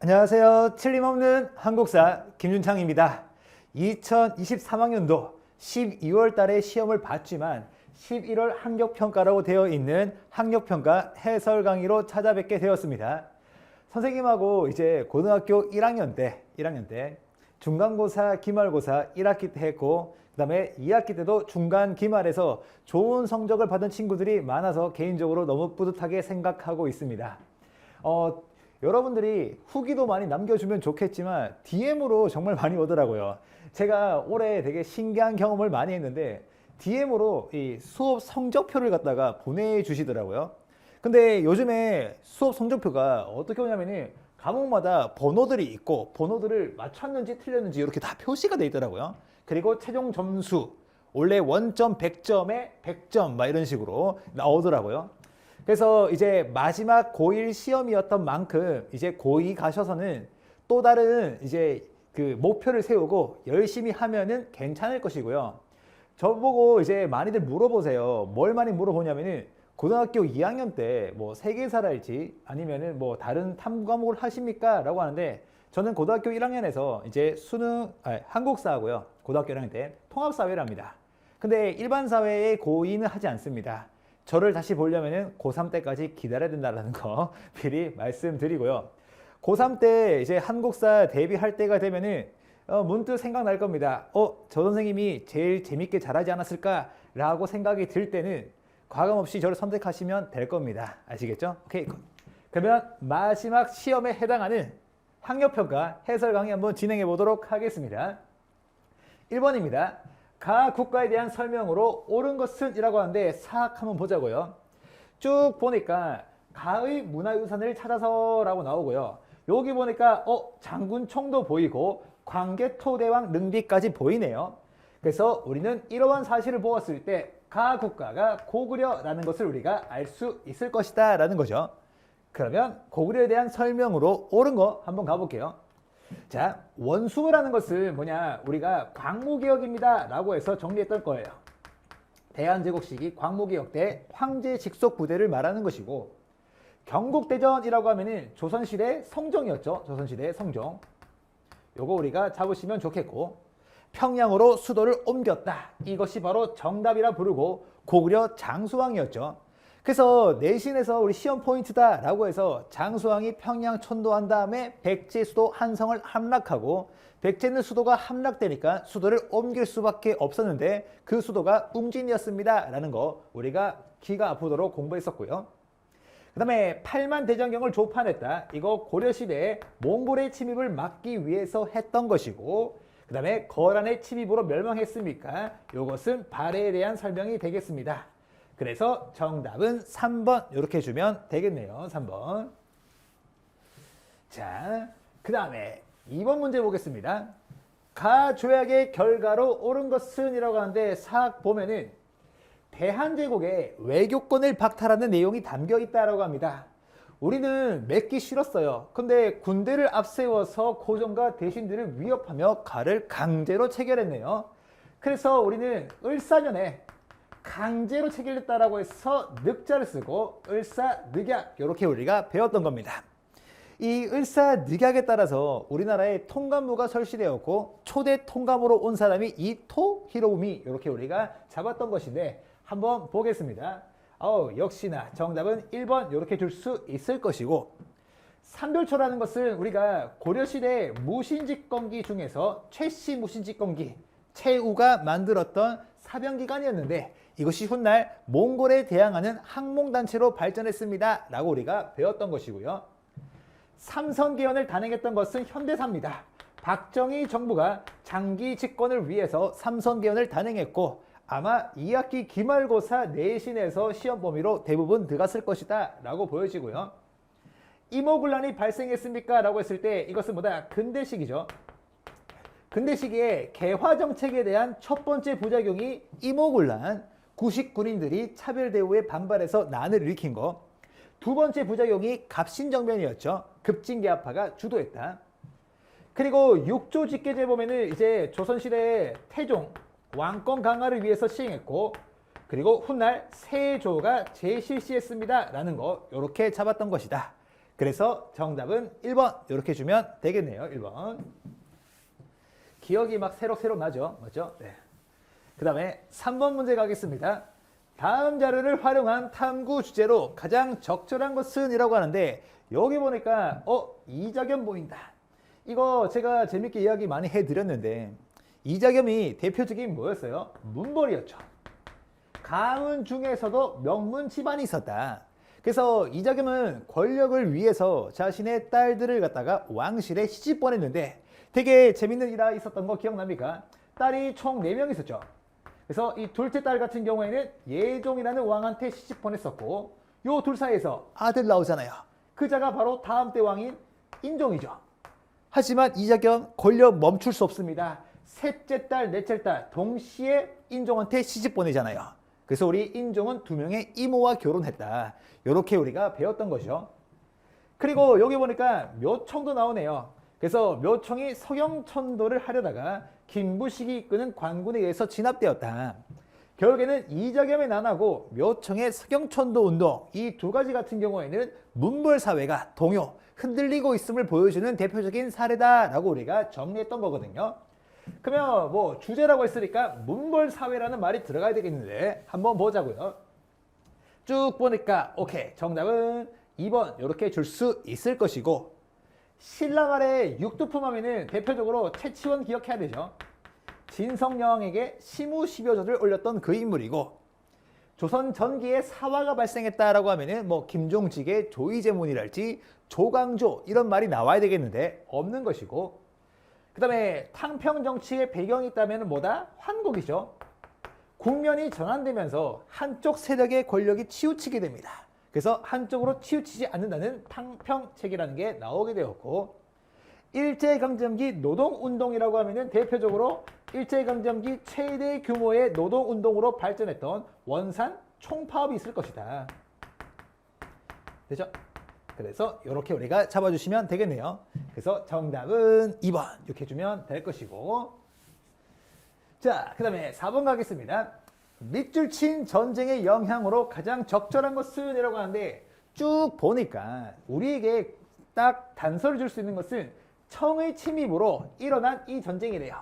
안녕하세요. 틀림없는 한국사 김윤창입니다. 2023학년도 12월 달에 시험을 봤지만 11월 학력평가라고 되어 있는 학력평가 해설 강의로 찾아뵙게 되었습니다. 선생님하고 이제 고등학교 1학년 때 중간고사, 기말고사 1학기 때 했고 그 다음에 2학기 때도 중간, 기말에서 좋은 성적을 받은 친구들이 많아서 개인적으로 너무 뿌듯하게 생각하고 있습니다. 여러분들이 후기도 많이 남겨주면 좋겠지만 DM으로 정말 많이 오더라고요. 제가 올해 되게 신기한 경험을 많이 했는데 DM으로 이 수업 성적표를 갖다가 보내주시더라고요. 근데 요즘에 수업 성적표가 어떻게 오냐면은 과목마다 번호들이 있고 번호들을 맞췄는지 틀렸는지 이렇게 다 표시가 돼 있더라고요. 그리고 최종 점수 원래 원점 100점에 100점 막 이런 식으로 나오더라고요. 그래서 이제 마지막 고1 시험이었던 만큼 이제 고2 가셔서는 또 다른 이제 그 목표를 세우고 열심히 하면은 괜찮을 것이고요. 저보고 이제 많이들 물어보세요. 뭘 많이 물어보냐면은 고등학교 2학년 때 뭐 세계사랄지 아니면은 뭐 다른 탐구과목을 하십니까? 라고 하는데 저는 고등학교 1학년에서 이제 한국사하고요. 고등학교 1학년 때 통합사회를 합니다. 근데 일반 사회에 고2는 하지 않습니다. 저를 다시 보려면은 고3 때까지 기다려야 된다는 거 미리 말씀드리고요. 고3 때 이제 한국사 대비할 때가 되면은 문득 생각날 겁니다. 저 선생님이 제일 재밌게 잘하지 않았을까? 라고 생각이 들 때는 과감없이 저를 선택하시면 될 겁니다. 아시겠죠? 오케이. 그러면 마지막 시험에 해당하는 학력평가 해설 강의 한번 진행해 보도록 하겠습니다. 1번입니다. 가 국가에 대한 설명으로 옳은 것은 이라고 하는데 싹 한번 보자고요. 쭉 보니까 가의 문화유산을 찾아서 라고 나오고요. 여기 보니까 장군총도 보이고 광개토대왕 능비까지 보이네요. 그래서 우리는 이러한 사실을 보았을 때 가 국가가 고구려라는 것을 우리가 알 수 있을 것이다 라는 거죠. 그러면 고구려에 대한 설명으로 옳은 거 한번 가볼게요. 자, 원수라는 것은 뭐냐, 우리가 광무개혁입니다 라고 해서 정리했던 거예요. 대한제국 시기 광무개혁 때 황제 직속 부대를 말하는 것이고, 경국대전이라고 하면은 조선시대 성종이었죠. 조선시대 성종. 요거 우리가 잡으시면 좋겠고, 평양으로 수도를 옮겼다. 이것이 바로 정답이라 부르고 고구려 장수왕이었죠. 그래서 내신에서 우리 시험 포인트다 라고 해서 장수왕이 평양 천도한 다음에 백제 수도 한성을 함락하고, 백제는 수도가 함락되니까 수도를 옮길 수밖에 없었는데 그 수도가 웅진이었습니다 라는 거 우리가 귀가 아프도록 공부했었고요. 그 다음에 8만 대장경을 조판했다. 이거 고려시대에 몽골의 침입을 막기 위해서 했던 것이고, 그 다음에 거란의 침입으로 멸망했습니까? 이것은 발해에 대한 설명이 되겠습니다. 그래서 정답은 3번 이렇게 해주면 되겠네요. 3번. 자, 그 다음에 2번 문제 보겠습니다. 가조약의 결과로 옳은 것은 이라고 하는데 싹 보면은 대한제국의 외교권을 박탈하는 내용이 담겨 있다라고 합니다. 우리는 맺기 싫었어요. 근데 군대를 앞세워서 고종과 대신들을 위협하며 가를 강제로 체결했네요. 그래서 우리는 을사년에 강제로 체결했다라고 해서 늑자를 쓰고 을사늑약 이렇게 우리가 배웠던 겁니다. 이 을사늑약에 따라서 우리나라에 통감무가 설치되었고 초대 통감으로 온 사람이 이토 히로부미 이렇게 우리가 잡았던 것인데 한번 보겠습니다. 역시나 정답은 1번 이렇게 줄 수 있을 것이고, 삼별초라는 것은 우리가 고려시대 무신직권기 중에서 최씨 무신직권기 최우가 만들었던 사병기관이었는데 이것이 훗날 몽골에 대항하는 항몽단체로 발전했습니다 라고 우리가 배웠던 것이고요. 삼선개헌을 단행했던 것은 현대사입니다. 박정희 정부가 장기 집권을 위해서 삼선개헌을 단행했고 아마 2학기 기말고사 내신에서 시험 범위로 대부분 들어갔을 것이다 라고 보여지고요. 이모군란이 발생했습니까? 라고 했을 때 이것은 뭐다? 근대시기죠. 근대시기에 개화정책에 대한 첫 번째 부작용이 이모군란, 구식 군인들이 차별대우에 반발해서 난을 일으킨 거. 두 번째 부작용이 갑신정변이었죠. 급진계합파가 주도했다. 그리고 육조직계제 보면은 이제 조선시대의 태종 왕권 강화를 위해서 시행했고, 그리고 훗날 세조가 재실시했습니다 라는 거 이렇게 잡았던 것이다. 그래서 정답은 1번 이렇게 주면 되겠네요. 1번. 기억이 막 새록새록 나죠. 맞죠? 네. 그 다음에 3번 문제 가겠습니다. 다음 자료를 활용한 탐구 주제로 가장 적절한 것은 이라고 하는데 여기 보니까 이자겸 보인다. 이거 제가 재밌게 이야기 많이 해드렸는데 이자겸이 대표적인 뭐였어요? 문벌이었죠. 가문 중에서도 명문 집안이 있었다. 그래서 이자겸은 권력을 위해서 자신의 딸들을 갖다가 왕실에 시집 보냈는데 되게 재밌는 일이 있었던 거 기억납니까? 딸이 총 4명 있었죠. 그래서 이 둘째 딸 같은 경우에는 예종이라는 왕한테 시집 보냈었고 요 둘 사이에서 아들 나오잖아요. 그자가 바로 다음 때 왕인 인종이죠. 하지만 이자겸 권력 멈출 수 없습니다. 셋째 딸, 넷째 딸 동시에 인종한테 시집 보내잖아요. 그래서 우리 인종은 2명의 이모와 결혼했다. 이렇게 우리가 배웠던 거죠. 그리고 여기 보니까 묘청도 나오네요. 그래서 묘청이 서경천도를 하려다가 김부식이 이끄는 관군에 의해서 진압되었다. 결국에는 이자겸의 난하고 묘청의 서경천도 운동 이 두 가지 같은 경우에는 문벌사회가 동요, 흔들리고 있음을 보여주는 대표적인 사례다라고 우리가 정리했던 거거든요. 그러면 뭐 주제라고 했으니까 문벌사회라는 말이 들어가야 되겠는데 한번 보자고요. 쭉 보니까 오케이 정답은 2번 이렇게 줄 수 있을 것이고 신라말의 육두품하면은 대표적으로 최치원 기억해야 되죠. 진성여왕에게 시무십여조를 올렸던 그 인물이고 조선 전기에 사화가 발생했다라고 하면은 뭐 김종직의 조이제문이랄지 조광조 이런 말이 나와야 되겠는데 없는 것이고 그 다음에 탕평 정치의 배경이 있다면 뭐다? 환곡이죠. 국면이 전환되면서 한쪽 세력의 권력이 치우치게 됩니다. 그래서 한쪽으로 치우치지 않는다는 탕평책이라는 게 나오게 되었고 일제강점기 노동운동이라고 하면은 대표적으로 일제강점기 최대 규모의 노동운동으로 발전했던 원산 총파업이 있을 것이다. 되죠? 그래서 이렇게 우리가 잡아주시면 되겠네요. 그래서 정답은 2번 이렇게 해주면 될 것이고 자, 그 다음에 4번 가겠습니다. 밑줄 친 전쟁의 영향으로 가장 적절한 것은 이라고 하는데 쭉 보니까 우리에게 딱 단서를 줄 수 있는 것은 청의 침입으로 일어난 이 전쟁이래요.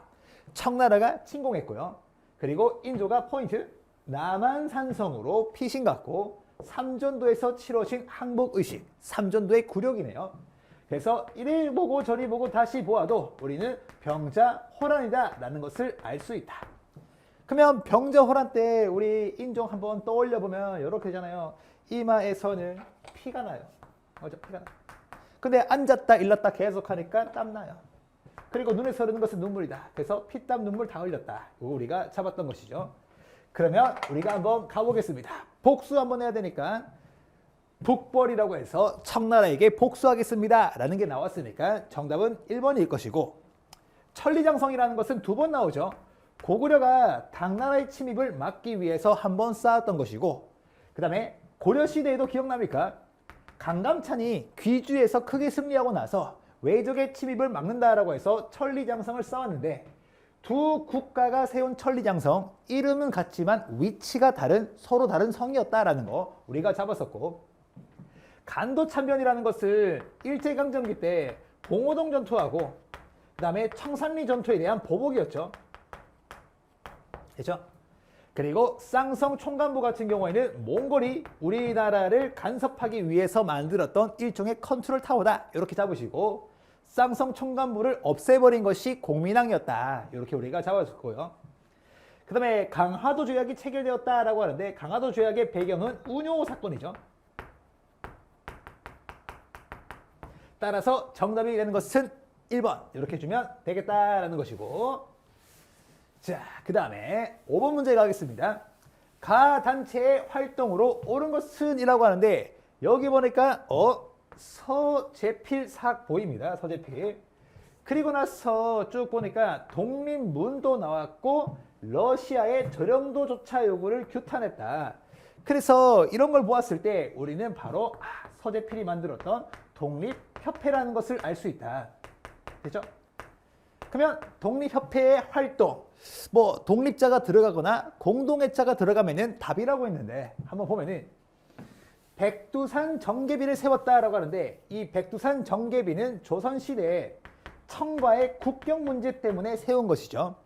청나라가 침공했고요. 그리고 인조가 포인트 남한산성으로 피신갔고 삼전도에서 치러진 항복의식 삼전도의 굴욕이네요. 그래서 이리 보고 저리 보고 다시 보아도 우리는 병자호란이다 라는 것을 알 수 있다. 그러면 병자호란 때 우리 인종 한번 떠올려 보면 이렇게 되잖아요. 이마에서는 피가 나요. 맞죠? 피가 나요. 근데 앉았다 일렀다 계속 하니까 땀나요. 그리고 눈에서 흐르는 것은 눈물이다. 그래서 피땀 눈물 다 흘렸다. 이거 우리가 잡았던 것이죠. 그러면 우리가 한번 가보겠습니다. 복수 한번 해야 되니까 북벌이라고 해서 청나라에게 복수하겠습니다 라는 게 나왔으니까 정답은 1번일 것이고 천리장성이라는 것은 2번 나오죠. 고구려가 당나라의 침입을 막기 위해서 한번 쌓았던 것이고 그 다음에 고려시대에도 기억납니까? 강감찬이 귀주에서 크게 승리하고 나서 외적의 침입을 막는다라고 해서 천리장성을 쌓았는데 두 국가가 세운 천리장성 이름은 같지만 위치가 다른 서로 다른 성이었다라는 거 우리가 잡았었고 간도참변이라는 것을 일제강점기 때 봉오동 전투하고 그 다음에 청산리 전투에 대한 보복이었죠. 됐죠? 그리고 쌍성 총간부 같은 경우에는 몽골이 우리나라를 간섭하기 위해서 만들었던 일종의 컨트롤 타워다. 이렇게 잡으시고 쌍성 총간부를 없애버린 것이 공민왕이었다. 이렇게 우리가 잡아줬고요. 그 다음에 강화도 조약이 체결되었다라고 하는데 강화도 조약의 배경은 운요 사건이죠. 따라서 정답이 되는 것은 1번 이렇게 주면 되겠다라는 것이고 자, 그 다음에 5번 문제 가겠습니다. 가 단체의 활동으로 옳은 것은 이라고 하는데 여기 보니까 서재필삭 보입니다. 서재필. 그리고 나서 쭉 보니까 독립문도 나왔고 러시아의 저렴도조차 요구를 규탄했다. 그래서 이런 걸 보았을 때 우리는 바로 서재필이 만들었던 독립협회라는 것을 알 수 있다. 됐죠? 그러면 독립협회의 활동, 뭐 독립자가 들어가거나 공동회자가 들어가면은 답이라고 했는데 한번 보면은 백두산 정계비를 세웠다라고 하는데 이 백두산 정계비는 조선시대에 청과의 국경 문제 때문에 세운 것이죠.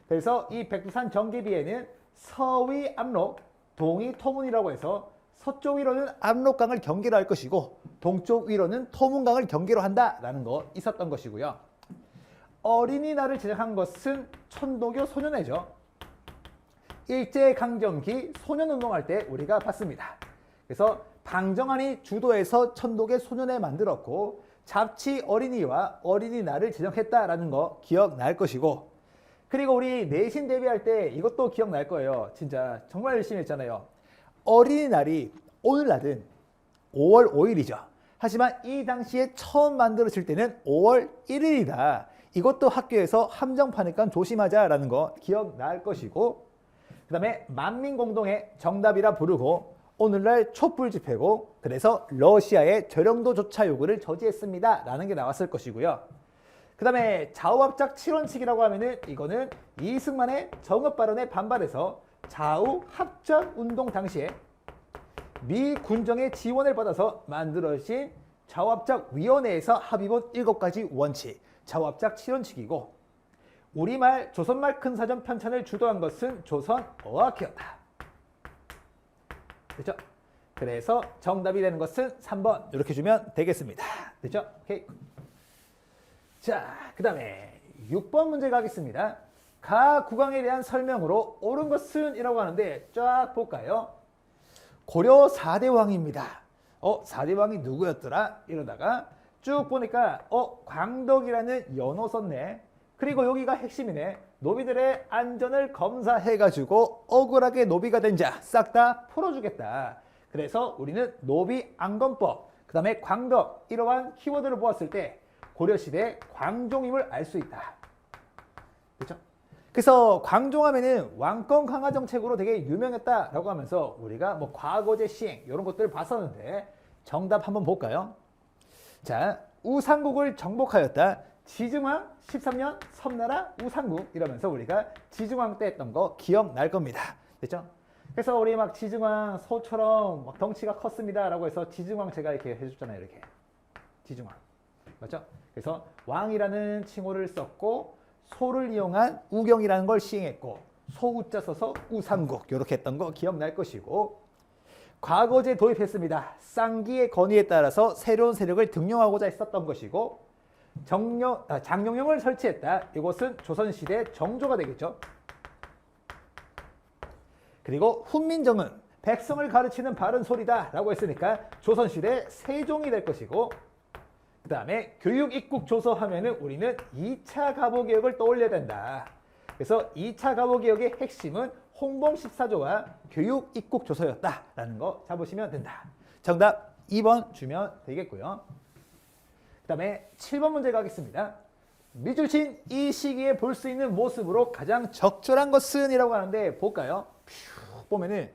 그래서 이 백두산 정계비에는 서위 압록, 동이 토문이라고 해서 서쪽 위로는 압록강을 경계로 할 것이고 동쪽 위로는 토문강을 경계로 한다라는 거 있었던 것이고요. 어린이날을 제정한 것은 천도교 소년회죠. 일제강점기 소년운동할 때 우리가 봤습니다. 그래서 방정환이 주도해서 천도교 소년회 만들었고 잡지 어린이와 어린이날을 제정했다라는 거 기억날 것이고 그리고 우리 내신 대비할 때 이것도 기억날 거예요. 진짜 정말 열심히 했잖아요. 어린이날이 오늘날은 5월 5일이죠. 하지만 이 당시에 처음 만들어질 때는 5월 1일이다. 이것도 학교에서 함정파니까 조심하자라는 거 기억날 것이고 그 다음에 만민공동의 정답이라 부르고 오늘날 촛불 집회고 그래서 러시아의 저령도 조차 요구를 저지했습니다. 라는 게 나왔을 것이고요. 그 다음에 좌우합작 7원칙이라고 하면은 이거는 이승만의 정업 발언에 반발해서 좌우합작 운동 당시에 미 군정의 지원을 받아서 만들어진 좌우합작 위원회에서 합의본 7가지 원칙, 좌우합작 7원칙이고 우리말 조선말 큰사전 편찬을 주도한 것은 조선어학회였다. 됐죠? 그래서 정답이 되는 것은 3번 이렇게 주면 되겠습니다. 됐죠? 오케이. 자, 그 다음에 6번 문제 가겠습니다. 가 국왕에 대한 설명으로 옳은 것은 이라고 하는데 쫙 볼까요? 고려 4대 왕입니다. 4대 왕이 누구였더라? 이러다가 쭉 보니까 광덕이라는 연호 썼네. 그리고 여기가 핵심이네. 노비들의 안전을 검사해가지고 억울하게 노비가 된 자 싹 다 풀어주겠다. 그래서 우리는 노비 안검법, 그 다음에 광덕 이러한 키워드를 보았을 때 고려시대 광종임을 알 수 있다. 그렇죠? 그래서 광종하면은 왕권 강화 정책으로 되게 유명했다라고 하면서 우리가 뭐 과거제 시행 이런 것들을 봤었는데 정답 한번 볼까요? 자, 우상국을 정복하였다. 지증왕 13년 섬나라 우상국 이러면서 우리가 지증왕 때 했던 거 기억날 겁니다. 됐죠? 그래서 우리 막 지증왕 소처럼 막 덩치가 컸습니다 라고 해서 지증왕 제가 이렇게 해줬잖아요. 이렇게 지증왕 맞죠? 그래서 왕이라는 칭호를 썼고 소를 이용한 우경이라는 걸 시행했고 소우자 써서 우상국 이렇게 했던 거 기억날 것이고 과거제 도입했습니다. 쌍기의 건의에 따라서 새로운 세력을 등용하고자 했었던 것이고 장룡영을 설치했다. 이것은 조선시대 정조가 되겠죠. 그리고 훈민정음 백성을 가르치는 바른 소리다 라고 했으니까 조선시대 세종이 될 것이고 그 다음에 교육 입국 조서 하면은 우리는 2차 가보개혁을 떠올려야 된다. 그래서 2차 가보개혁의 핵심은 홍범 14조와 교육 입국 조서였다라는 거 잡으시면 된다. 정답 2번 주면 되겠고요. 그 다음에 7번 문제 가겠습니다. 미줄친 이 시기에 볼 수 있는 모습으로 가장 적절한 것은 이라고 하는데 볼까요? 쭉 보면은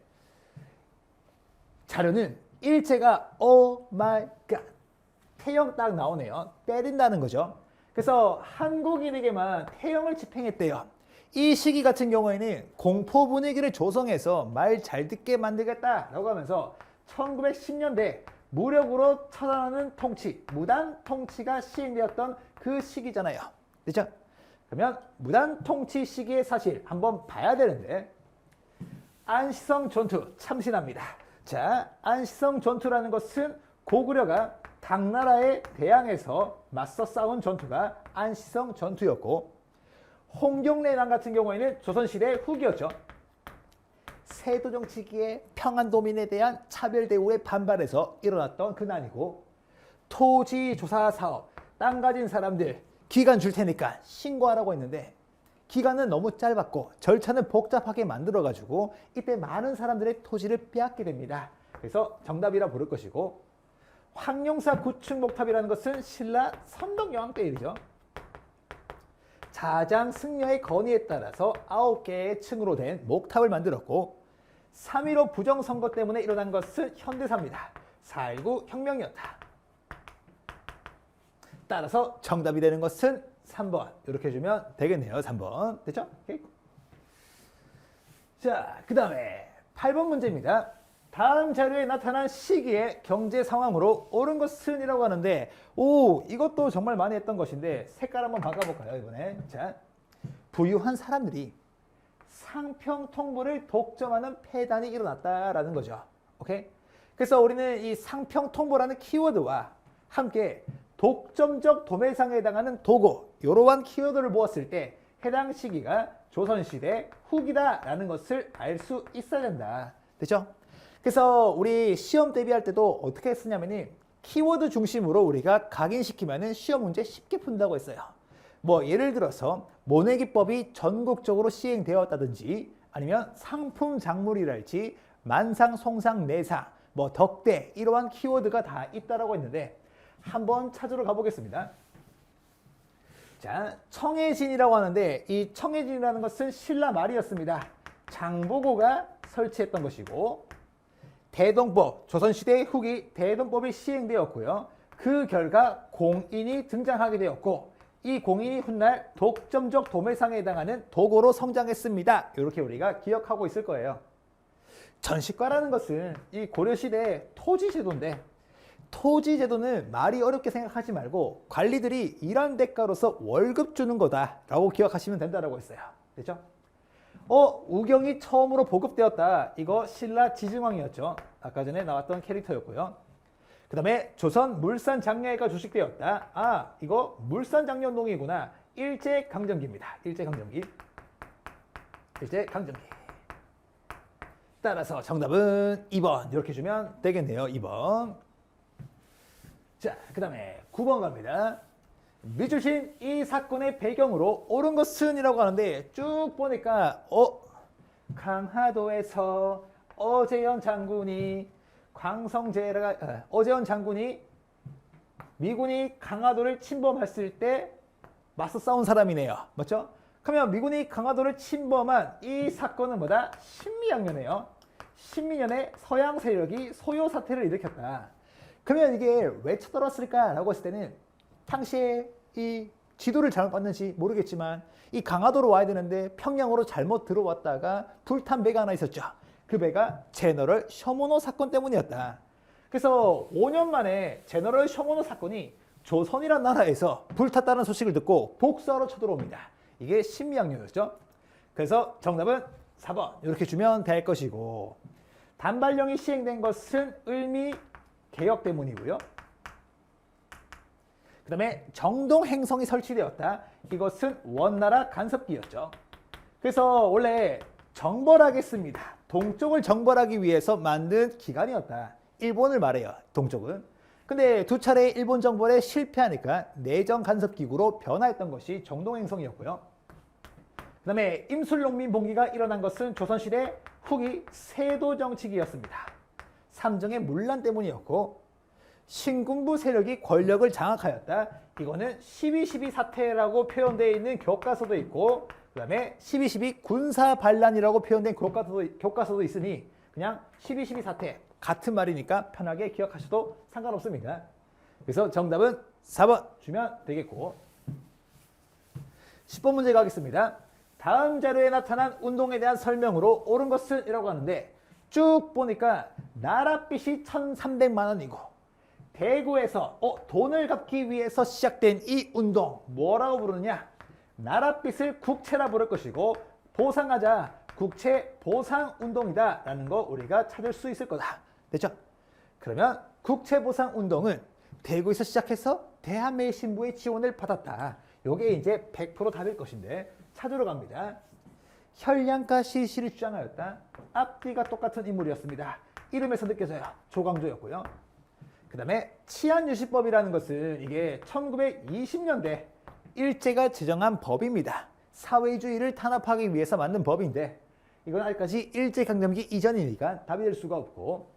자료는 일제가 오 마이 갓 태형 딱 나오네요. 때린다는 거죠. 그래서 한국인에게만 태형을 집행했대요. 이 시기 같은 경우에는 공포 분위기를 조성해서 말 잘 듣게 만들겠다라고 하면서 1910년대 무력으로 처단하는 통치, 무단 통치가 시행되었던 그 시기잖아요. 그렇죠? 그러면 무단 통치 시기의 사실 한번 봐야 되는데 안시성 전투 참신합니다. 자, 안시성 전투라는 것은 고구려가 당나라에 대항해서 맞서 싸운 전투가 안시성 전투였고 홍경래난 같은 경우에는 조선시대 후기였죠. 세도정치기의 평안도민에 대한 차별 대우에 반발해서 일어났던 그난이고 토지조사 사업, 땅 가진 사람들 기간 줄 테니까 신고하라고 했는데 기간은 너무 짧았고 절차는 복잡하게 만들어가지고 이때 많은 사람들의 토지를 빼앗게 됩니다. 그래서 정답이라 부를 것이고 황룡사 구층 목탑이라는 것은 신라 선덕여왕 때 일이죠. 자장 승려의 건의에 따라서 9개의 층으로 된 목탑을 만들었고 3.15 부정선거 때문에 일어난 것은 현대사입니다. 4.19 혁명이었다. 따라서 정답이 되는 것은 3번 이렇게 해주면 되겠네요. 3번 됐죠? 오케이. 자, 그 다음에 8번 문제입니다. 다음 자료에 나타난 시기의 경제 상황으로 옳은 것은이라고 하는데 이것도 정말 많이 했던 것인데 색깔 한번 바꿔볼까요 이번에. 자, 부유한 사람들이 상평 통보를 독점하는 폐단이 일어났다라는 거죠. 오케이? 그래서 우리는 이 상평 통보라는 키워드와 함께 독점적 도매상에 해당하는 도고 이러한 키워드를 모았을 때 해당 시기가 조선시대 후기다라는 것을 알 수 있어야 된다. 됐죠? 그래서 우리 시험 대비할 때도 어떻게 했었냐면은 키워드 중심으로 우리가 각인시키면은 시험 문제 쉽게 푼다고 했어요. 뭐 예를 들어서 모내기법이 전국적으로 시행되었다든지 아니면 상품 작물이랄지 만상, 송상, 내상, 뭐 덕대 이러한 키워드가 다 있다라고 했는데 한번 찾으러 가보겠습니다. 자, 청해진이라고 하는데 이 청해진이라는 것은 신라 말이었습니다. 장보고가 설치했던 것이고 대동법, 조선시대 후기 대동법이 시행되었고요. 그 결과 공인이 등장하게 되었고 이 공인이 훗날 독점적 도매상에 해당하는 도고로 성장했습니다. 이렇게 우리가 기억하고 있을 거예요. 전시과라는 것은 이 고려시대 토지제도인데 토지제도는 말이 어렵게 생각하지 말고 관리들이 일한 대가로서 월급 주는 거다라고 기억하시면 된다고 했어요. 됐죠? 우경이 처음으로 보급되었다. 이거 신라 지증왕이었죠. 아까 전에 나왔던 캐릭터였고요. 그 다음에 조선 물산장려회가 주식되었다. 이거 물산장려농이구나. 일제강점기입니다. 일제강점기. 따라서 정답은 2번 이렇게 주면 되겠네요. 2번. 자, 그 다음에 9번 갑니다. 밑줄친 이 사건의 배경으로 옳은 것은 이라고 하는데 쭉 보니까 강화도에서 어제현 장군이 미군이 강화도를 침범했을 때 맞서 싸운 사람이네요. 맞죠? 그러면 미군이 강화도를 침범한 이 사건은 뭐다? 신미양요네요. 신미년에 서양 세력이 소요 사태를 일으켰다. 그러면 이게 왜 쳐들어왔을까라고 했을 때는 당시에 이 지도를 잘못 봤는지 모르겠지만 이 강화도로 와야 되는데 평양으로 잘못 들어왔다가 불탄 배가 하나 있었죠. 그 배가 제너럴 셔모노 사건 때문이었다. 그래서 5년 만에 제너럴 셔모노 사건이 조선이란 나라에서 불탔다는 소식을 듣고 복수하러 쳐들어옵니다. 이게 신미양요였죠. 그래서 정답은 4번 이렇게 주면 될 것이고 단발령이 시행된 것은 을미 개혁 때문이고요. 그 다음에 정동 행성이 설치되었다. 이것은 원나라 간섭기였죠. 그래서 원래 정벌하겠습니다. 동쪽을 정벌하기 위해서 만든 기관이었다. 일본을 말해요. 동쪽은. 근데 두 차례 일본 정벌에 실패하니까 내정 간섭기구로 변화했던 것이 정동 행성이었고요. 그 다음에 임술농민 봉기가 일어난 것은 조선시대 후기 세도 정치기였습니다. 삼정의 문란 때문이었고 신군부 세력이 권력을 장악하였다. 이거는 12.12 사태라고 표현되어 있는 교과서도 있고 그 다음에 12.12 군사 반란이라고 표현된 교과서도 있으니 그냥 12.12 사태 같은 말이니까 편하게 기억하셔도 상관없습니다. 그래서 정답은 4번 주면 되겠고 10번 문제 가겠습니다. 다음 자료에 나타난 운동에 대한 설명으로 옳은 것은 이라고 하는데 쭉 보니까 나랏빚이 1,300만 원이고 대구에서 돈을 갚기 위해서 시작된 이 운동 뭐라고 부르느냐? 나랏빚을 국채라 부를 것이고 보상하자 국채 보상 운동이다 라는 거 우리가 찾을 수 있을 거다. 됐죠? 그러면 국채 보상 운동은 대구에서 시작해서 대한매일신부의 지원을 받았다. 요게 이제 100% 답일 것인데 찾으러 갑니다. 혈량가 실시를 주장하였다. 앞뒤가 똑같은 인물이었습니다. 이름에서 느껴져요. 조광조였고요. 그 다음에 치안유지법이라는 것은 이게 1920년대 일제가 제정한 법입니다. 사회주의를 탄압하기 위해서 만든 법인데 이건 아직까지 일제강점기 이전이니까 답이 될 수가 없고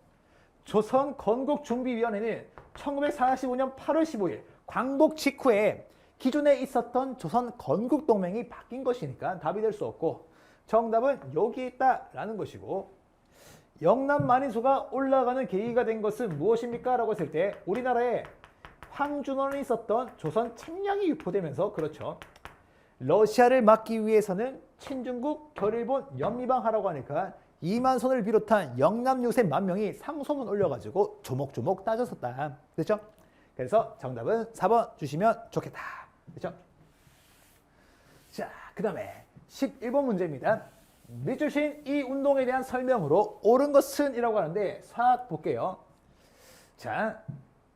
조선건국준비위원회는 1945년 8월 15일 광복 직후에 기존에 있었던 조선건국동맹이 바뀐 것이니까 답이 될 수 없고 정답은 여기에 있다라는 것이고 영남 만인수가 올라가는 계기가 된 것은 무엇입니까? 라고 했을 때 우리나라에 황준원이 있었던 조선 책량이 유포되면서 그렇죠. 러시아를 막기 위해서는 친중국, 결일본 연미방하라고 하니까 2만 손을 비롯한 영남 유세 만 명이 상소문 올려가지고 조목조목 따졌었다. 됐죠? 그래서 정답은 4번 주시면 좋겠다. 됐죠? 자, 그 다음에 11번 문제입니다. 밑주신 이 운동에 대한 설명으로 옳은 것은 이라고 하는데 싹 볼게요. 자,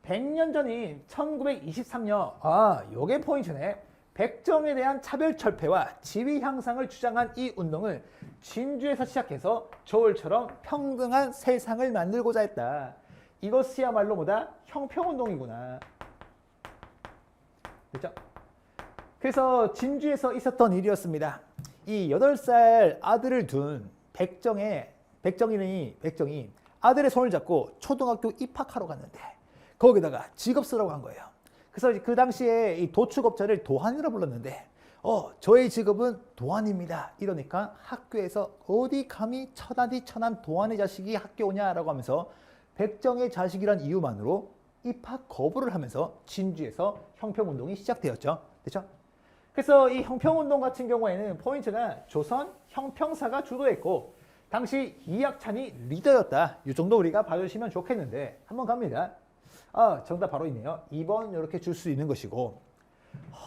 100년 전인 1923년, 요게 포인트네. 백정에 대한 차별철폐와 지위 향상을 주장한 이 운동을 진주에서 시작해서 저울처럼 평등한 세상을 만들고자 했다. 이것이야말로 뭐다? 형평운동이구나. 됐죠? 그래서 진주에서 있었던 일이었습니다. 이 8살 아들을 둔 백정이 아들의 손을 잡고 초등학교 입학하러 갔는데 거기다가 직업서라고 한 거예요. 그래서 그 당시에 이 도축업자를 도환이라 불렀는데 저의 직업은 도환입니다. 이러니까 학교에서 어디 감히 천하디 천한 도환의 자식이 학교 오냐라고 하면서 백정의 자식이란 이유만으로 입학 거부를 하면서 진주에서 형평운동이 시작되었죠. 됐죠? 그래서 이 형평운동 같은 경우에는 포인트가 조선 형평사가 주도했고 당시 이학찬이 리더였다. 이 정도 우리가 봐주시면 좋겠는데 한번 갑니다. 정답 바로 있네요. 2번 이렇게 줄 수 있는 것이고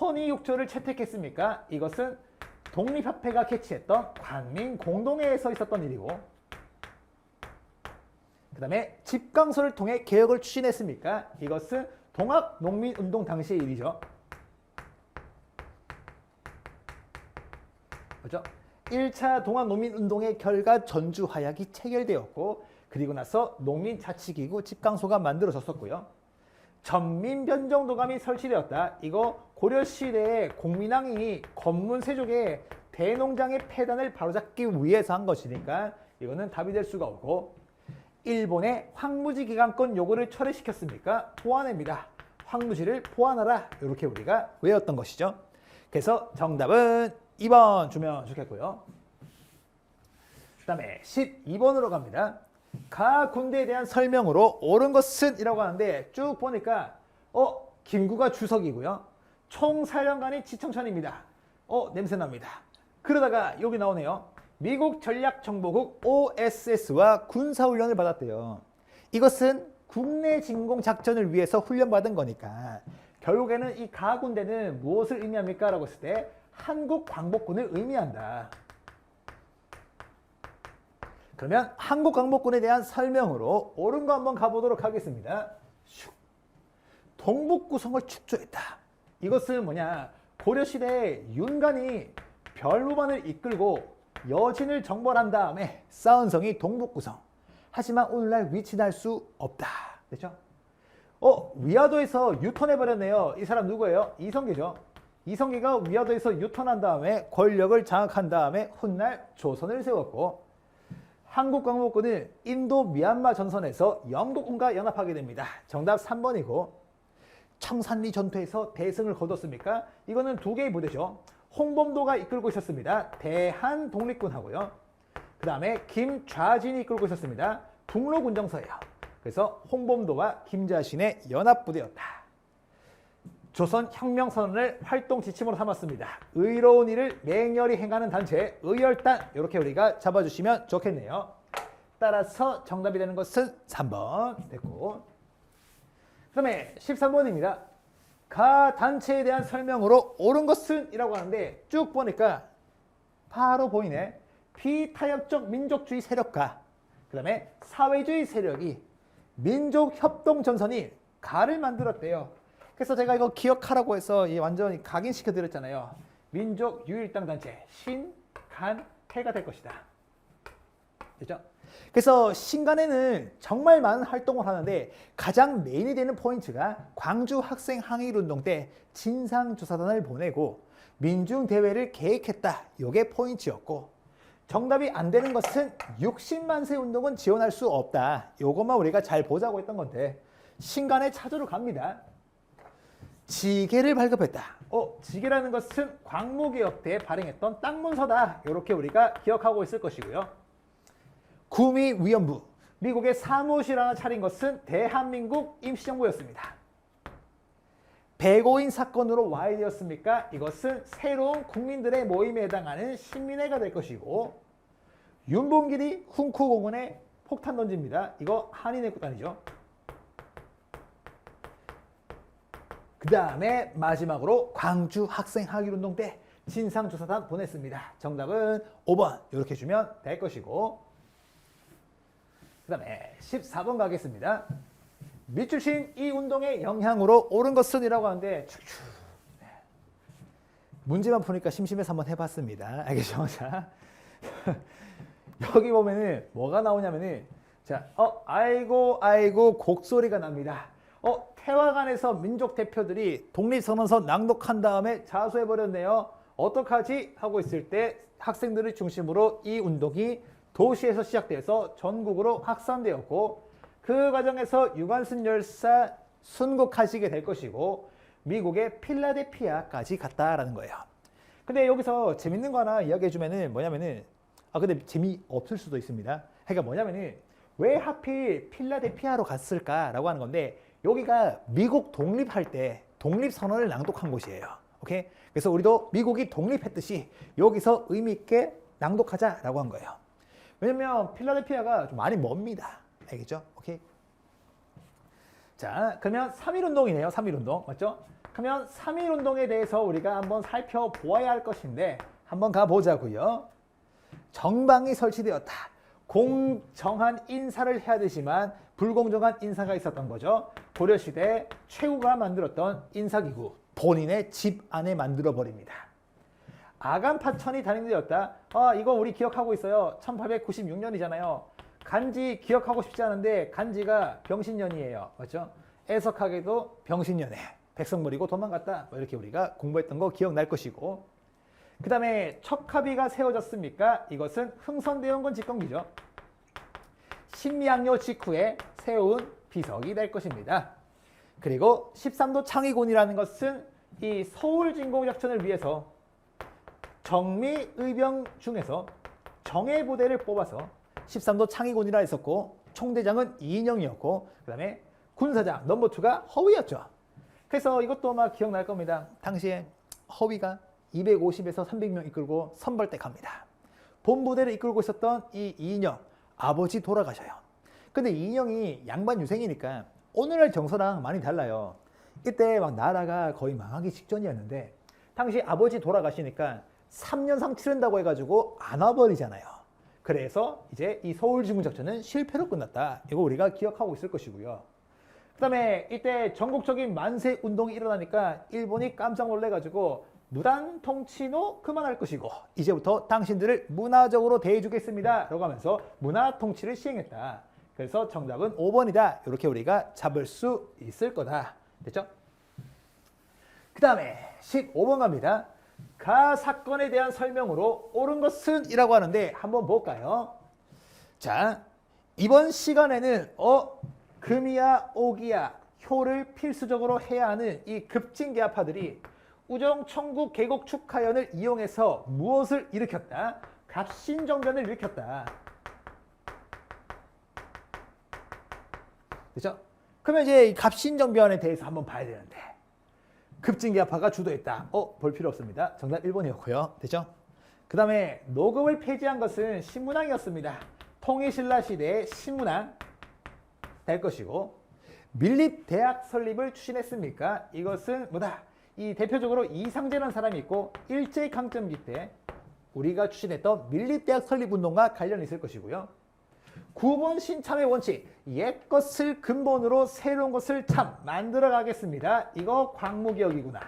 헌의육조를 채택했습니까? 이것은 독립협회가 개최했던 관민공동회에서 있었던 일이고 그 다음에 집강소를 통해 개혁을 추진했습니까? 이것은 동학농민운동 당시의 일이죠. 그렇죠? 1차 동학농민운동의 결과 전주화약이 체결되었고 그리고 나서 농민자치기구 집강소가 만들어졌었고요. 전민변정도감이 설치되었다. 이거 고려시대에 공민왕이 건문세족의 대농장의 폐단을 바로잡기 위해서 한 것이니까 이거는 답이 될 수가 없고 일본의 황무지 기강권 요구를 철회시켰습니까? 보완입니다. 황무지를 보완하라. 이렇게 우리가 외웠던 것이죠. 그래서 정답은 2번 주면 좋겠고요. 그 다음에 12번으로 갑니다. 가 군대에 대한 설명으로 옳은 것은 이라고 하는데 쭉 보니까 김구가 주석이고요. 총사령관이 지청천입니다. 냄새납니다. 그러다가 여기 나오네요. 미국 전략정보국 OSS와 군사훈련을 받았대요. 이것은 국내 진공 작전을 위해서 훈련받은 거니까 결국에는 이 가 군대는 무엇을 의미합니까? 라고 했을 때 한국 광복군을 의미한다. 그러면 한국 광복군에 대한 설명으로 옳은 거 한번 가보도록 하겠습니다. 동북구성을 축조했다. 이것은 뭐냐? 고려시대에 윤관이 별무반을 이끌고 여진을 정벌한 다음에 쌓은 성이 동북구성. 하지만 오늘날 위치할 수 없다. 됐죠? 위화도에서 유턴해버렸네요. 이 사람 누구예요? 이성계죠. 이성계가 위화도에서 유턴한 다음에 권력을 장악한 다음에 훗날 조선을 세웠고 한국광복군은 인도 미얀마 전선에서 영국군과 연합하게 됩니다. 정답 3번이고 청산리 전투에서 대승을 거뒀습니까? 이거는 두 개의 부대죠. 홍범도가 이끌고 있었습니다. 대한독립군하고요. 그 다음에 김좌진이 이끌고 있었습니다. 북로군정서예요. 그래서 홍범도와 김좌진의 연합부대였다. 조선 혁명선언을 활동 지침으로 삼았습니다. 의로운 일을 맹렬히 행하는 단체 의열단 이렇게 우리가 잡아주시면 좋겠네요. 따라서 정답이 되는 것은 3번 됐고 그 다음에 13번입니다. 가 단체에 대한 설명으로 옳은 것은 이라고 하는데 쭉 보니까 바로 보이네. 비타협적 민족주의 세력과 그 다음에 사회주의 세력이 민족협동전선이 가를 만들었대요. 그래서 제가 이거 기억하라고 해서 완전히 각인시켜 드렸잖아요. 민족유일당 단체 신, 간, 해가 될 것이다. 됐죠? 그래서 신간에는 정말 많은 활동을 하는데 가장 메인이 되는 포인트가 광주 학생 항일운동 때 진상조사단을 보내고 민중대회를 계획했다. 이게 포인트였고 정답이 안 되는 것은 60만세 운동은 지원할 수 없다. 이것만 우리가 잘 보자고 했던 건데 신간에 찾으러 갑니다. 지계를 발급했다. 지계라는 것은 광무개혁 때 발행했던 땅문서다. 이렇게 우리가 기억하고 있을 것이고요. 구미위원부, 미국의 사무실 하나 차린 것은 대한민국 임시정부였습니다. 백오인 사건으로 와야 되었습니까? 이것은 새로운 국민들의 모임에 해당하는 신민회가 될 것이고 윤봉길이 훈쿠공원에 폭탄 던집니다. 이거 한인의 구단이죠. 그 다음에 마지막으로 광주 학생 학일운동 때 진상조사단 보냈습니다. 정답은 5번 이렇게 주면 될 것이고, 그 다음에 14번 가겠습니다. 밑주신 이 운동의 영향으로 옳은 것은 이라고 하는데 문제만 푸니까 심심해서 한번 해봤습니다. 알겠죠? 자, 여기 보면은 뭐가 나오냐면은, 자, 아이고 곡소리가 납니다. 태화관에서 민족 대표들이 독립선언서 낭독한 다음에 자수해버렸네요. 어떡하지? 하고 있을 때 학생들을 중심으로 이 운동이 도시에서 시작돼서 전국으로 확산되었고, 그 과정에서 유관순 열사 순국하시게 될 것이고 미국의 필라델피아까지 갔다라는 거예요. 근데 여기서 재밌는 거 하나 이야기해주면은 뭐냐면은, 근데 재미없을 수도 있습니다. 그러니까 뭐냐면은 왜 하필 필라델피아로 갔을까라고 하는 건데, 여기가 미국 독립할 때 독립선언을 낭독한 곳이에요. 오케이? 그래서 우리도 미국이 독립했듯이 여기서 의미 있게 낭독하자라고 한 거예요. 왜냐면 필라델피아가 좀 많이 멉니다. 알겠죠? 오케이? 자, 그러면 3.1운동이네요. 3.1운동. 맞죠? 그러면 3.1운동에 대해서 우리가 한번 살펴보아야 할 것인데 한번 가보자고요. 정방이 설치되었다. 공정한 인사를 해야 되지만 불공정한 인사가 있었던 거죠. 고려시대 최후가 만들었던 인사기구, 본인의 집 안에 만들어버립니다. 아간파천이 단행되었다. 이거 우리 기억하고 있어요. 1896년이잖아요. 간지 기억하고 싶지 않은데 간지가 병신년이에요. 맞죠? 애석하게도 병신년에 백성 버리고 도망갔다. 이렇게 우리가 공부했던 거 기억날 것이고, 그 다음에 척하비가 세워졌습니까? 이것은 흥선대원군 집권기죠. 신미양요 직후에 세운 비석이 될 것입니다. 그리고 13도 창의군이라는 것은 이 서울진공작전을 위해서 정미의병 중에서 정예부대를 뽑아서 13도 창의군이라 했었고, 총대장은 이인영이었고, 그 다음에 군사장 넘버2가 허위였죠. 그래서 이것도 막 기억날 겁니다. 당시에 허위가 250에서 300명 이끌고 선발대 갑니다. 본부대를 이끌고 있었던 이 이인영, 아버지 돌아가셔요. 근데 이인영이 양반 유생이니까 오늘날 정서랑 많이 달라요. 이때 막 나라가 거의 망하기 직전이었는데 당시 아버지 돌아가시니까 3년상 치른다고 해가지고 안 와버리잖아요. 그래서 이제 이 서울진군작전은 실패로 끝났다. 이거 우리가 기억하고 있을 것이고요. 그 다음에 이때 전국적인 만세 운동이 일어나니까 일본이 깜짝 놀래가지고 무단 통치노 그만할 것이고 이제부터 당신들을 문화적으로 대해주겠습니다 라고 하면서 문화 통치를 시행했다. 그래서 정답은 5번이다. 이렇게 우리가 잡을 수 있을 거다. 됐죠? 그 다음에 15번 갑니다. 가 사건에 대한 설명으로 옳은 것은 이라고 하는데 한번 볼까요? 자, 이번 시간에는 금이야 오기야 효를 필수적으로 해야 하는 이 급진계파들이 우정청구 개국 축하연을 이용해서 무엇을 일으켰다? 갑신정변을 일으켰다. 그렇죠? 그러면 이제 이 갑신정변에 대해서 한번 봐야 되는데, 급진계파가 주도했다. 볼 필요 없습니다. 정답 1번이었고요. 됐죠? 그 다음에 노급을 폐지한 것은 신문왕이었습니다. 통일신라 시대의 신문왕 될 것이고, 밀립대학 설립을 추진했습니까? 이것은 뭐다? 이 대표적으로 이상재라는 사람이 있고 일제강점기 때 우리가 추진했던 밀립대학 설립운동과 관련이 있을 것이고요. 9번 신참의 원칙, 옛것을 근본으로 새로운 것을 참 만들어 가겠습니다. 이거 광무기억이구나.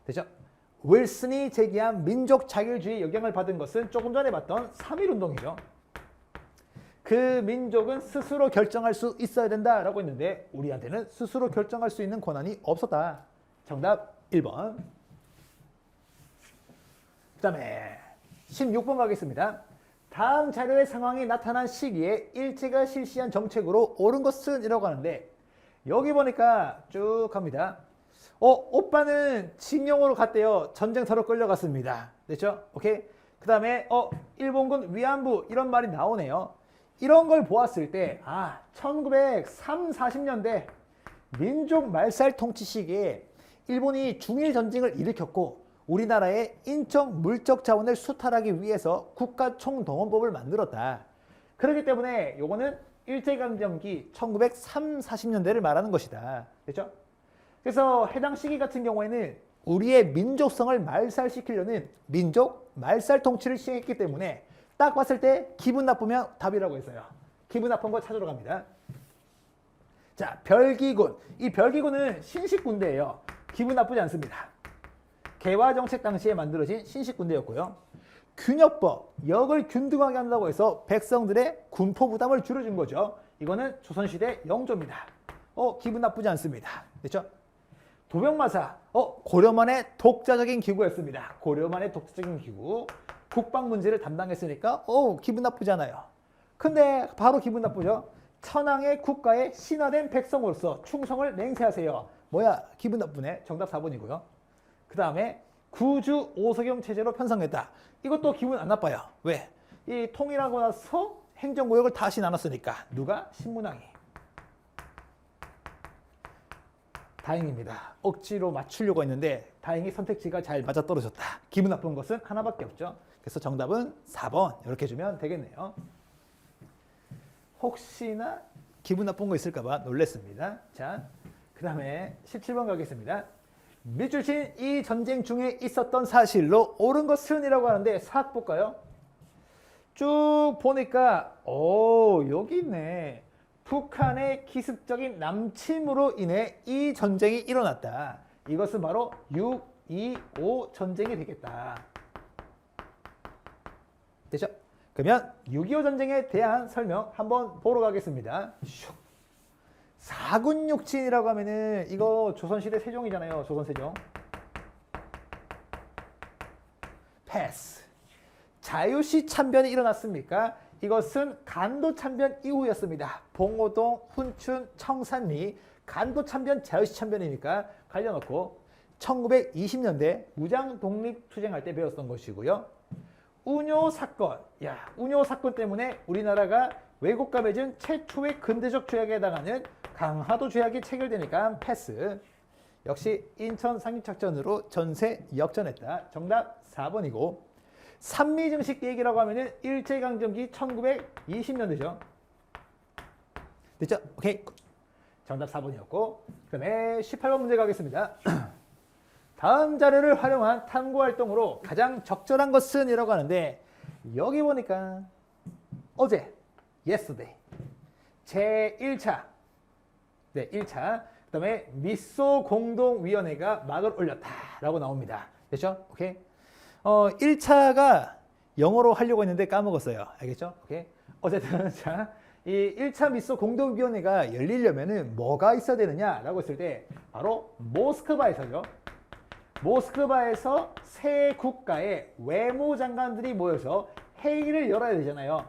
됐죠? 윌슨이 제기한 민족 자율주의 영향을 받은 것은 조금 전에 봤던 3.1운동이죠. 그 민족은 스스로 결정할 수 있어야 된다라고 했는데 우리한테는 스스로 결정할 수 있는 권한이 없었다. 정답 1번. 그 다음에 16번 가겠습니다. 다음 자료의 상황이 나타난 시기에 일제가 실시한 정책으로 옳은 것은 이라고 하는데 여기 보니까 쭉 갑니다. 오빠는 징용으로 갔대요. 전쟁터로 끌려갔습니다. 됐죠? 오케이? 그 다음에 일본군 위안부 이런 말이 나오네요. 이런 걸 보았을 때 1930, 40년대 민족 말살 통치 시기에 일본이 중일 전쟁을 일으켰고 우리나라의 인적 물적 자원을 수탈하기 위해서 국가총동원법을 만들었다. 그렇기 때문에 요거는 일제강점기 1930, 40년대를 말하는 것이다. 됐죠? 그래서 해당 시기 같은 경우에는 우리의 민족성을 말살시키려는 민족 말살 통치를 시행했기 때문에 딱 봤을 때 기분 나쁘면 답이라고 했어요. 기분 나쁜 거 찾으러 갑니다. 자, 별기군. 이 별기군은 신식군대예요. 기분 나쁘지 않습니다. 개화정책 당시에 만들어진 신식군대였고요. 균역법, 역을 균등하게 한다고 해서 백성들의 군포 부담을 줄여준 거죠. 이거는 조선시대 영조입니다. 기분 나쁘지 않습니다. 됐죠? 도병마사, 고려만의 독자적인 기구였습니다. 고려만의 독자적인 기구. 국방 문제를 담당했으니까 기분 나쁘잖아요. 근데 바로 기분 나쁘죠? 천황의 국가에 신화된 백성으로서 충성을 맹세하세요. 뭐야, 기분 나쁘네. 정답 4번이고요. 그 다음에 구주 오서경 체제로 편성했다. 이것도 기분 안 나빠요. 왜? 이 통일하고 나서 행정구역을 다시 나눴으니까. 누가? 신문왕이. 다행입니다. 억지로 맞추려고 했는데 다행히 선택지가 잘 맞아떨어졌다. 기분 나쁜 것은 하나밖에 없죠. 그래서 정답은 4번 이렇게 주면 되겠네요. 혹시나 기분 나쁜 거 있을까 봐 놀랬습니다. 자, 그 다음에 17번 가겠습니다. 밑줄친 이 전쟁 중에 있었던 사실로 옳은 것은 이라고 하는데 싹 볼까요? 쭉 보니까 여기 있네. 북한의 기습적인 남침으로 인해 이 전쟁이 일어났다. 이것은 바로 6.25 전쟁이 되겠다. 됐죠? 그러면 6.25 전쟁에 대한 설명 한번 보러 가겠습니다. 4군육진이라고 하면은 이거 조선시대 세종이잖아요. 조선세종. 패스. 자유시 참변이 일어났습니까? 이것은 간도 참변 이후였습니다. 봉오동, 훈춘, 청산리, 간도 참변, 자유시 참변이니까 갈려놓고 1920년대 무장 독립 투쟁할 때 배웠던 것이고요. 운요 사건. 운요 사건 때문에 우리나라가 외국과 맺은 최초의 근대적 조약에 해당하는 강화도 조약이 체결되니까 패스. 역시 인천 상륙작전으로 전세 역전했다. 정답 4번이고 산미증식 얘기라고 하면은 일제강점기 1920년대죠. 됐죠? 오케이. 정답 4번이었고 그 다음에 18번 문제 가겠습니다. 다음 자료를 활용한 탐구활동으로 가장 적절한 것은 이라고 하는데 여기 보니까 어제 yesterday 제1차 1차 그 다음에 미소 공동위원회가 막을 올렸다라고 나옵니다. 됐죠? 오케이. 1차가 영어로 하려고 했는데 까먹었어요. 알겠죠? 오케이. 어쨌든 자, 이 1차 미소 공동위원회가 열리려면은 뭐가 있어야 되느냐라고 했을 때 바로 모스크바에서죠. 모스크바에서 세 국가의 외무장관들이 모여서 회의를 열어야 되잖아요.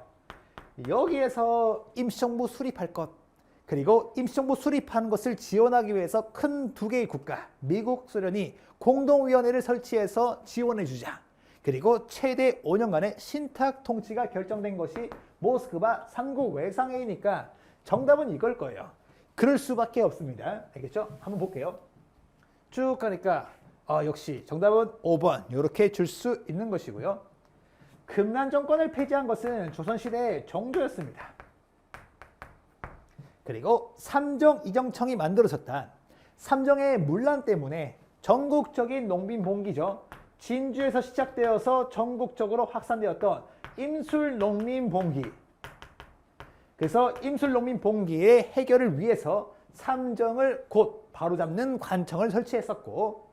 여기에서 임시정부 수립할 것, 그리고 임시정부 수립하는 것을 지원하기 위해서 큰 두 개의 국가, 미국, 소련이 공동위원회를 설치해서 지원해주자. 그리고 최대 5년간의 신탁 통치가 결정된 것이 모스크바 3국 외상회의니까 정답은 이걸 거예요. 그럴 수밖에 없습니다. 알겠죠? 한번 볼게요. 쭉 가니까 역시 정답은 5번 이렇게 줄 수 있는 것이고요. 금난 정권을 폐지한 것은 조선시대 정조였습니다. 그리고 삼정 이정청이 만들어졌다. 삼정의 문란 때문에 전국적인 농민봉기죠. 진주에서 시작되어서 전국적으로 확산되었던 임술농민봉기. 그래서 임술농민봉기의 해결을 위해서 삼정을 곧 바로잡는 관청을 설치했었고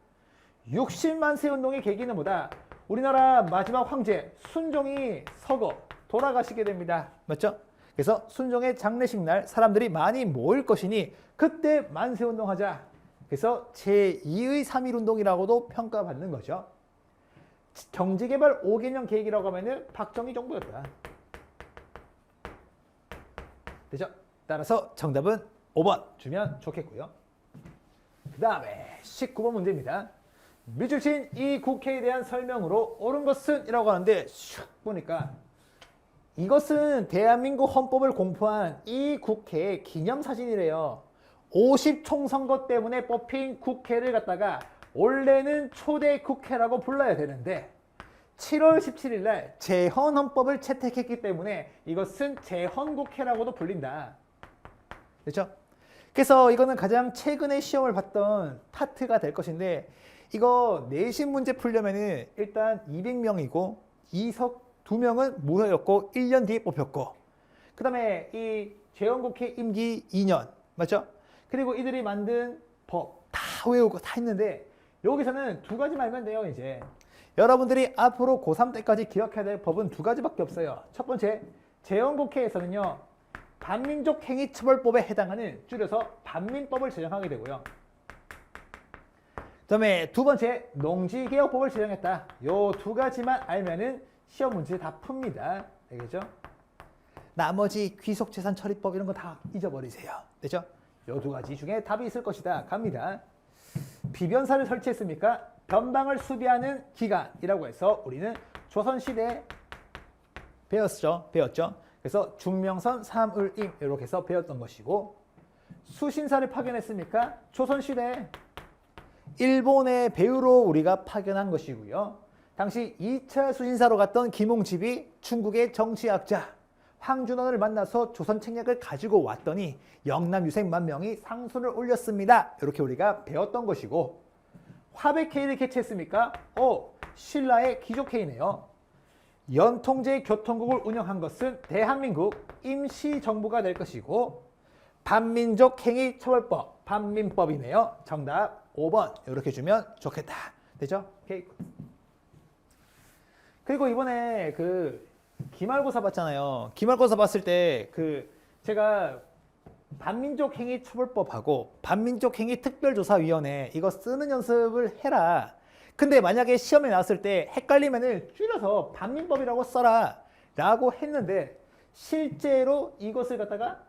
60만 세 운동의 계기는 뭐다? 우리나라 마지막 황제 순종이 서거 돌아가시게 됩니다. 맞죠? 그래서 순종의 장례식 날 사람들이 많이 모일 것이니 그때 만세운동하자. 그래서 제2의 3.1운동이라고도 평가받는 거죠. 경제개발 5개년 계획이라고 하면은 박정희 정부였다. 되죠? 따라서 정답은 5번 주면 좋겠고요. 그 다음에 19번 문제입니다. 밑줄친 이 국회에 대한 설명으로 옳은 것은 이라고 하는데 슉 보니까 이것은 대한민국 헌법을 공포한 이 국회의 기념사진이래요. 50총선거 때문에 뽑힌 국회를 갖다가 원래는 초대 국회라고 불러야 되는데 7월 17일 날 재헌헌법을 채택했기 때문에 이것은 재헌국회라고도 불린다. 그렇죠? 그래서 이거는 가장 최근에 시험을 봤던 파트가 될 것인데 이거 내신 문제 풀려면은 일단 200명이고 이석 2명은 무효였고 1년 뒤에 뽑혔고 그 다음에 이 재헌국회 임기 2년 맞죠? 그리고 이들이 만든 법 다 외우고 다 했는데 여기서는 두 가지만 알면 돼요. 이제 여러분들이 앞으로 고3 때까지 기억해야 될 법은 두 가지밖에 없어요. 첫 번째, 재헌국회에서는요 반민족 행위처벌법에 해당하는 줄여서 반민법을 제정하게 되고요. 그 다음에 두 번째, 농지개혁법을 제정했다. 요 두 가지만 알면은 시험 문제 다 풉니다. 알겠죠? 나머지 귀속재산처리법 이런 거 다 잊어버리세요. 됐죠? 요 두 가지 중에 답이 있을 것이다. 갑니다. 비변사를 설치했습니까? 변방을 수비하는 기간이라고 해서 우리는 조선시대에 배웠죠. 그래서 중명선 삼을임 이렇게 해서 배웠던 것이고 수신사를 파견했습니까? 조선시대에 일본의 배우로 우리가 파견한 것이고요. 당시 2차 수신사로 갔던 김홍집이 중국의 정치학자 황준원을 만나서 조선 책략을 가지고 왔더니 영남 유생 만명이 상소를 올렸습니다. 이렇게 우리가 배웠던 것이고 화백회의를 개최했습니까? 신라의 귀족회의네요. 연통제 교통국을 운영한 것은 대한민국 임시정부가 될 것이고 반민족 행위처벌법, 반민법이네요. 정답 5번 이렇게 주면 좋겠다. 되죠? 오케이. 그리고 이번에 기말고사 봤잖아요. 기말고사 봤을 때 제가 반민족 행위처벌법하고 반민족 행위특별조사위원회 이거 쓰는 연습을 해라. 근데 만약에 시험에 나왔을 때 헷갈리면은 줄여서 반민법이라고 써라 라고 했는데 실제로 이것을 갖다가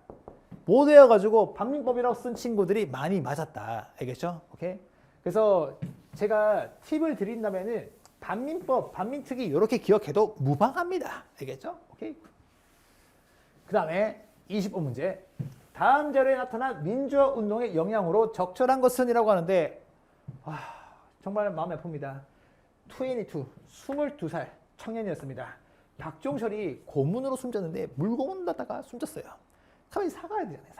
못 외워가지고 반민법이라고 쓴 친구들이 많이 맞았다. 알겠죠? 오케이. 그래서 제가 팁을 드린다면은 반민법, 반민특위 이렇게 기억해도 무방합니다. 알겠죠? 오케이. 그 다음에 20번 문제. 다음 자료에 나타난 민주화 운동의 영향으로 적절한 것은 이라고 하는데 정말 마음이 아픕니다. 22살 청년이었습니다. 박종철이 고문으로 숨졌는데 물고문 받다가 숨졌어요. 가만히 사과해야 되잖아요.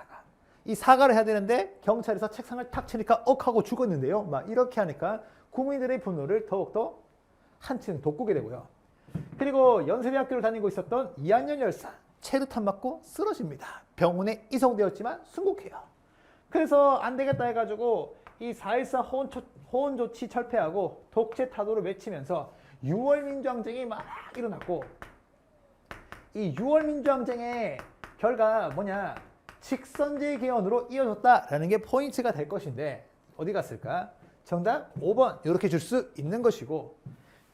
이 사과를 해야 되는데 경찰에서 책상을 탁 치니까 하고 죽었는데요. 막 이렇게 하니까 국민들의 분노를 더욱더 한층 돋구게 되고요. 그리고 연세대학교를 다니고 있었던 2학년 열사 체류탄 맞고 쓰러집니다. 병원에 이송되었지만 순국해요. 그래서 안 되겠다 해가지고 이 4.14 호원 조치 철폐하고 독재 타도를 외치면서 6월 민주항쟁이 막 일어났고 이 6월 민주항쟁의 결과 뭐냐? 직선제 개헌으로 이어졌다라는 게 포인트가 될 것인데 어디 갔을까? 정답 5번 이렇게 줄 수 있는 것이고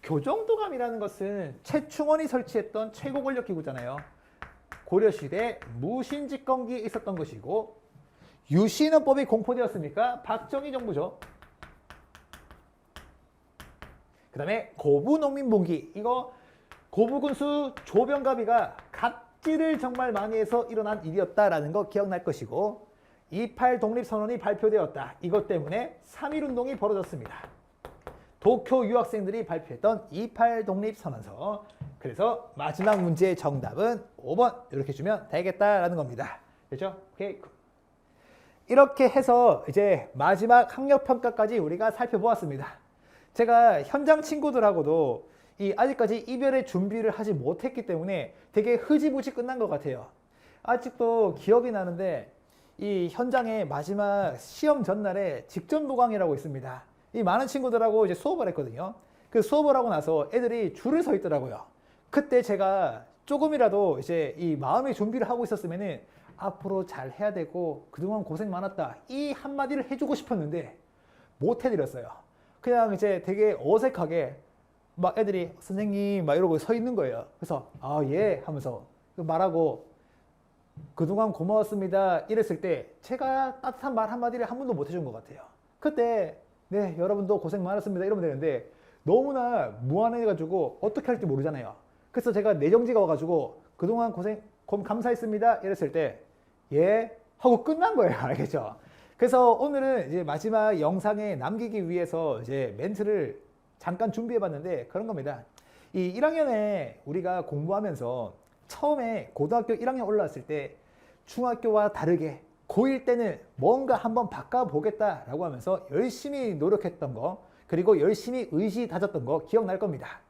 교정도감이라는 것은 최충원이 설치했던 최고 권력 기구잖아요. 고려시대 무신집권기에 있었던 것이고 유신헌법이 공포되었습니까? 박정희 정부죠. 그 다음에 고부농민봉기 이거 고부군수 조병갑이가 갑질을 정말 많이 해서 일어난 일이었다라는 거 기억날 것이고 28 독립선언이 발표되었다. 이것 때문에 3.1운동이 벌어졌습니다. 도쿄 유학생들이 발표했던 28 독립선언서. 그래서 마지막 문제의 정답은 5번 이렇게 주면 되겠다라는 겁니다. 그렇죠? 오케이. 이렇게 해서 이제 마지막 학력평가까지 우리가 살펴보았습니다. 제가 현장 친구들하고도 아직까지 이별의 준비를 하지 못했기 때문에 되게 흐지부지 끝난 것 같아요. 아직도 기억이 나는데 이 현장의 마지막 시험 전날에 직전 보강이라고 있습니다. 이 많은 친구들하고 이제 수업을 했거든요. 그 수업을 하고 나서 애들이 줄을 서 있더라고요. 그때 제가 조금이라도 이제 이 마음의 준비를 하고 있었으면은 앞으로 잘 해야 되고 그동안 고생 많았다 이 한마디를 해주고 싶었는데 못 해드렸어요. 그냥 이제 되게 어색하게 막 애들이 선생님 막 이러고 서 있는 거예요. 그래서 예 하면서 말하고 그동안 고마웠습니다 이랬을 때 제가 따뜻한 말 한마디를 한 번도 못 해준 것 같아요. 그때 네 여러분도 고생 많았습니다 이러면 되는데 너무나 무안해가지고 어떻게 할지 모르잖아요. 그래서 제가 내정지가 와가지고 그동안 고생 감사했습니다 이랬을 때 예 하고 끝난 거예요. 알겠죠? 그래서 오늘은 이제 마지막 영상에 남기기 위해서 이제 멘트를 잠깐 준비해 봤는데 그런 겁니다. 이 1학년에 우리가 공부하면서 처음에 고등학교 1학년 올라왔을 때 중학교와 다르게 고1 때는 뭔가 한번 바꿔보겠다라고 하면서 열심히 노력했던 거, 그리고 열심히 의지 다졌던 거 기억날 겁니다.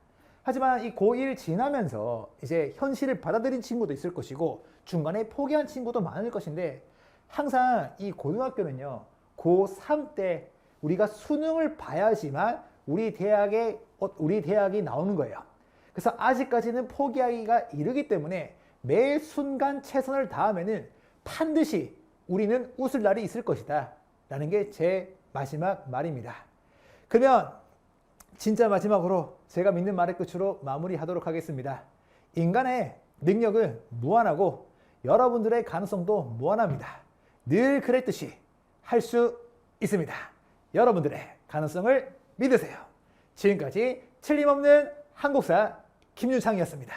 하지만 이 고1 지나면서 이제 현실을 받아들인 친구도 있을 것이고 중간에 포기한 친구도 많을 것인데, 항상 이 고등학교는요, 고3 때 우리가 수능을 봐야지만 우리 대학이 나오는 거예요. 그래서 아직까지는 포기하기가 이르기 때문에 매 순간 최선을 다하면은 반드시 우리는 웃을 날이 있을 것이다 라는 게 제 마지막 말입니다. 그러면 진짜 마지막으로 제가 믿는 말의 끝으로 마무리하도록 하겠습니다. 인간의 능력은 무한하고 여러분들의 가능성도 무한합니다. 늘 그랬듯이 할 수 있습니다. 여러분들의 가능성을 믿으세요. 지금까지 틀림없는 한국사 김윤창이었습니다.